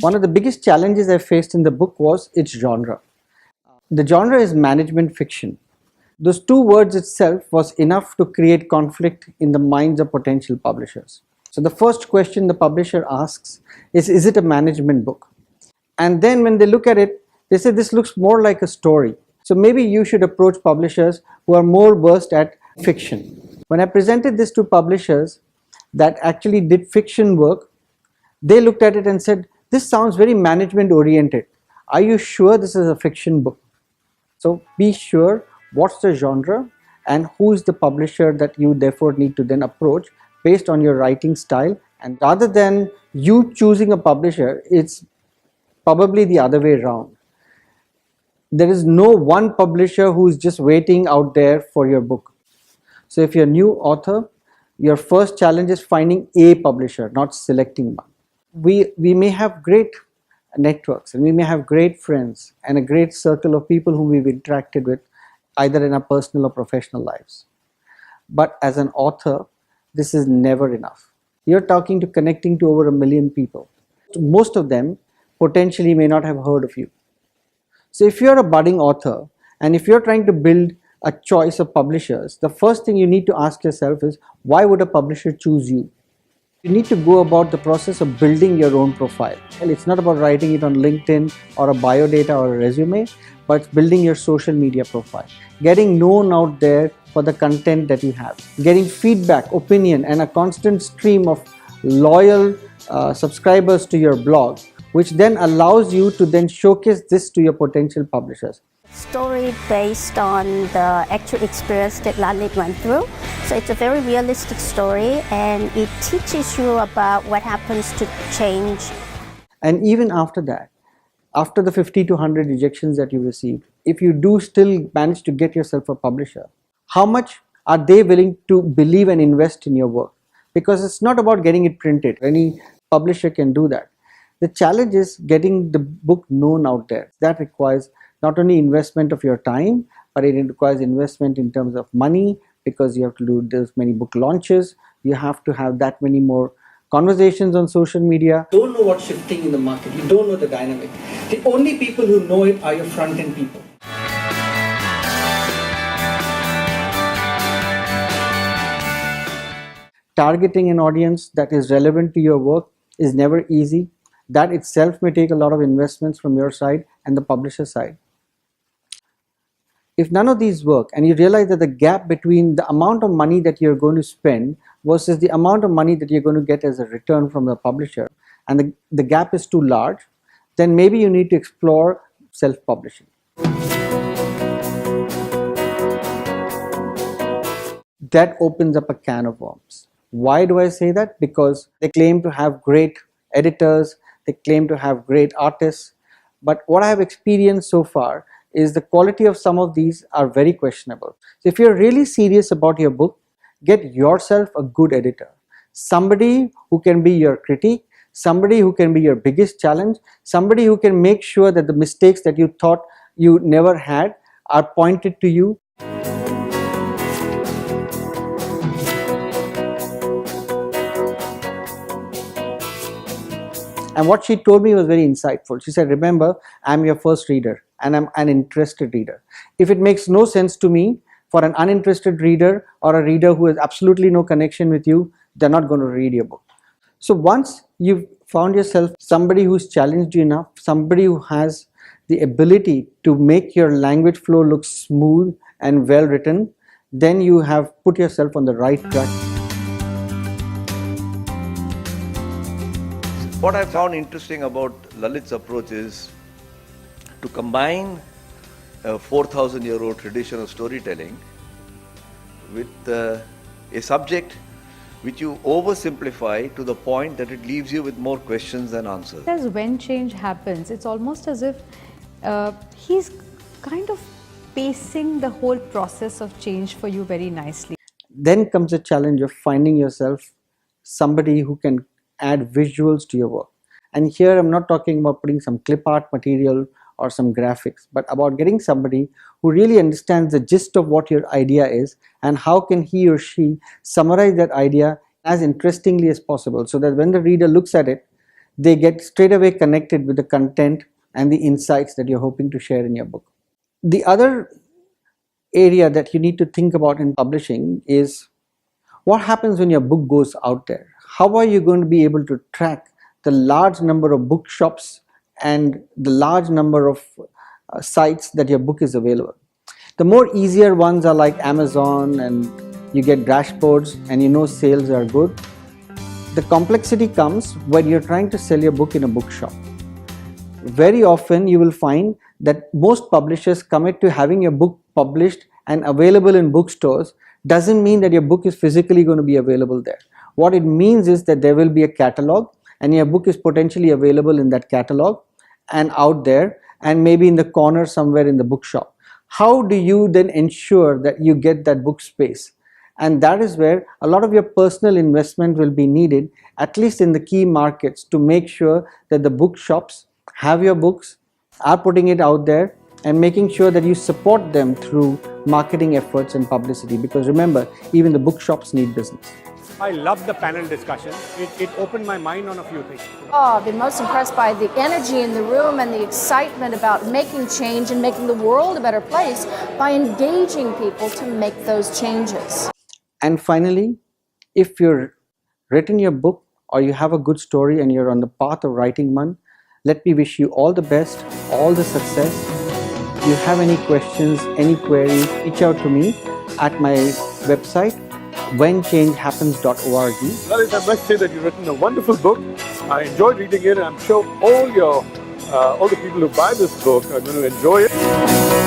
One of the biggest challenges I faced in the book was its genre. The genre is management fiction. Those two words itself was enough to create conflict in the minds of potential publishers. So the first question the publisher asks is it a management book? And then when they look at it, they say this looks more like a story. So maybe you should approach publishers who are more versed at fiction. When I presented this to publishers that actually did fiction work, they looked at it and said, this sounds very management oriented. Are you sure this is a fiction book? So be sure what's the genre and who is the publisher that you therefore need to then approach based on your writing style. And rather than you choosing a publisher, it's probably the other way around. There is no one publisher who is just waiting out there for your book. So if you're a new author, your first challenge is finding a publisher, not selecting one. We may have great networks and we may have great friends and a great circle of people whom we've interacted with either in our personal or professional lives. But as an author, this is never enough. You're connecting to over 1 million people. Most of them potentially may not have heard of you. So if you're a budding author and if you're trying to build a choice of publishers, the first thing you need to ask yourself is, why would a publisher choose you? You need to go about the process of building your own profile. And it's not about writing it on LinkedIn or a biodata or a resume, but it's building your social media profile. Getting known out there for the content that you have. Getting feedback, opinion, and a constant stream of loyal subscribers to your blog, which then allows you to then showcase this to your potential publishers. Story based on the actual experience that Lalit went through. So it's a very realistic story and it teaches you about what happens to change. And even after that, after the 50 to 100 rejections that you received, if you do still manage to get yourself a publisher, how much are they willing to believe and invest in your work? Because it's not about getting it printed. Any publisher can do that. The challenge is getting the book known out there. That requires not only investment of your time, but it requires investment in terms of money, because you have to do this many book launches. You have to have that many more conversations on social media. You don't know what's shifting in the market. You don't know the dynamic. The only people who know it are your front-end people. Targeting an audience that is relevant to your work is never easy. That itself may take a lot of investments from your side and the publisher side. If none of these work and you realize that the gap between the amount of money that you're going to spend versus the amount of money that you're going to get as a return from the publisher, and the gap is too large, then maybe you need to explore self-publishing. That opens up a can of worms. Why do I say that? Because they claim to have great editors, they claim to have great artists, but what I have experienced so far is the quality of some of these are very questionable. So if you're really serious about your book, get yourself a good editor. Somebody who can be your critique, somebody who can be your biggest challenge, somebody who can make sure that the mistakes that you thought you never had are pointed to you. And what she told me was very insightful. She said, remember, I'm your first reader and I'm an interested reader. If it makes no sense to me for an uninterested reader or a reader who has absolutely no connection with you, they're not going to read your book. So once you've found yourself somebody who's challenged you enough, somebody who has the ability to make your language flow look smooth and well written, then you have put yourself on the right track. What I found interesting about Lalit's approach is to combine a 4,000-year-old tradition of storytelling with a subject which you oversimplify to the point that it leaves you with more questions than answers. As when change happens, it's almost as if he's kind of pacing the whole process of change for you very nicely. Then comes the challenge of finding yourself somebody who can add visuals to your work. And here I'm not talking about putting some clip art material or some graphics, but about getting somebody who really understands the gist of what your idea is and how can he or she summarize that idea as interestingly as possible, so that when the reader looks at it, they get straight away connected with the content and the insights that you're hoping to share in your book. The other area that you need to think about in publishing is what happens when your book goes out there. How are you going to be able to track the large number of bookshops and the large number of sites that your book is available? The more easier ones are like Amazon, and you get dashboards and you know sales are good. The complexity comes when you're trying to sell your book in a bookshop. Very often you will find that most publishers commit to having your book published and available in bookstores. Doesn't mean that your book is physically going to be available there. What it means is that there will be a catalog, and your book is potentially available in that catalog and out there, and maybe in the corner somewhere in the bookshop. How do you then ensure that you get that book space? And that is where a lot of your personal investment will be needed, at least in the key markets, to make sure that the bookshops have your books, are putting it out there, and making sure that you support them through marketing efforts and publicity. Because remember, even the bookshops need business. I loved the panel discussion. It opened my mind on a few things. Oh, I've been most impressed by the energy in the room and the excitement about making change and making the world a better place by engaging people to make those changes. And finally, if you've written your book or you have a good story and you're on the path of writing one, let me wish you all the best, all the success. If you have any questions, any queries, reach out to me at my website, whenchangehappens.org. Lalit, I must say that you've written a wonderful book. I enjoyed reading it, and I'm sure all the people who buy this book are going to enjoy it.